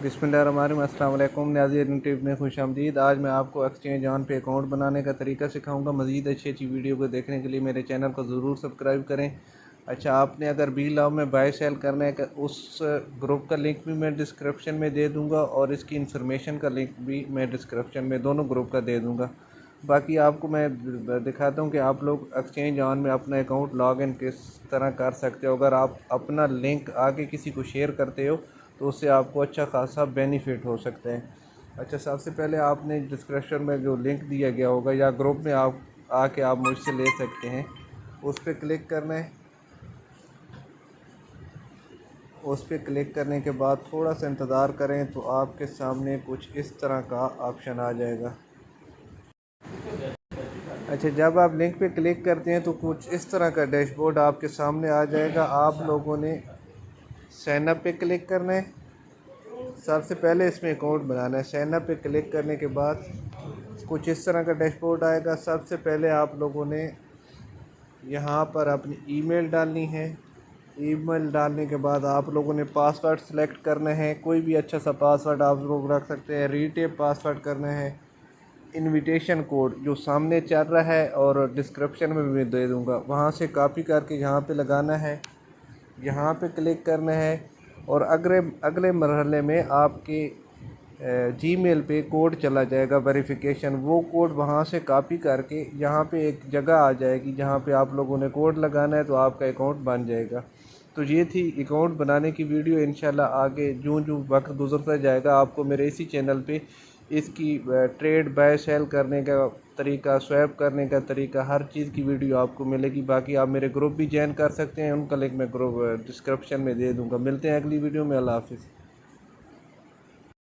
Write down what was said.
बिस्मिल्लाहिर्रहमानिर्रहीम। अस्सलाम वालेकुम नाज़रीन, टिप में खुशामदीद। आज मैं आपको एक्सचेंज ऑन पे अकाउंट बनाने का तरीका सिखाऊंगा। मज़ीद अच्छी वीडियो को देखने के लिए मेरे चैनल को ज़रूर सब्सक्राइब करें। अच्छा, आपने अगर बी लव में बाय सेल करना है, उस ग्रुप का लिंक भी मैं डिस्क्रिप्शन में दे दूँगा और इसकी इंफॉर्मेशन का लिंक भी मैं डिस्क्रिप्शन में दोनों ग्रुप का दे दूँगा। बाकी आपको मैं दिखाता हूँ कि आप लोग एक्सचेंज ऑन में अपना अकाउंट लॉगिन किस तरह कर सकते हो। अगर आप अपना लिंक आगे किसी को शेयर करते हो तो उससे आपको अच्छा खासा बेनिफिट हो सकता है। अच्छा, सबसे पहले आपने डिस्क्रिप्शन में जो लिंक दिया गया होगा या ग्रुप में आप आके आप मुझसे ले सकते हैं, उस पर क्लिक करना है। उस पर क्लिक करने के बाद थोड़ा सा इंतज़ार करें तो आपके सामने कुछ इस तरह का ऑप्शन आ जाएगा। अच्छा, जब आप लिंक पे क्लिक करते हैं तो कुछ इस तरह का डैशबोर्ड आपके सामने आ जाएगा। आप लोगों ने साइन अप पे क्लिक करना है। सबसे पहले इसमें अकाउंट बनाना है। साइन अप पे क्लिक करने के बाद कुछ इस तरह का डैशबोर्ड आएगा। सबसे पहले आप लोगों ने यहाँ पर अपनी ईमेल डालनी है। ईमेल डालने के बाद आप लोगों ने पासवर्ड सेलेक्ट करना है। कोई भी अच्छा सा पासवर्ड आप लोग रख सकते हैं। रीटेप पासवर्ड करना है। इनविटेशन कोड जो सामने चल रहा है और डिस्क्रिप्शन में भी मैं दे दूँगा, वहाँ से कॉपी करके यहाँ पे लगाना है। यहाँ पे क्लिक करना है और अगले अगले मरहले में आपके जीमेल पे कोड चला जाएगा वेरिफिकेशन। वो कोड वहाँ से कॉपी करके यहाँ पे एक जगह आ जाएगी जहाँ पे आप लोगों ने कोड लगाना है, तो आपका अकाउंट बन जाएगा। तो ये थी अकाउंट बनाने की वीडियो। इंशाल्लाह आगे जो वक्त गुजरता जाएगा आपको मेरे इसी चैनल पे इसकी ट्रेड बाय सेल करने का तरीका, स्वैप करने का तरीका, हर चीज़ की वीडियो आपको मिलेगी। बाकी आप मेरे ग्रुप भी ज्वाइन कर सकते हैं, उनका लिंक मैं ग्रुप डिस्क्रिप्शन में दे दूँगा। मिलते हैं अगली वीडियो में। अल्लाह हाफ़िज़।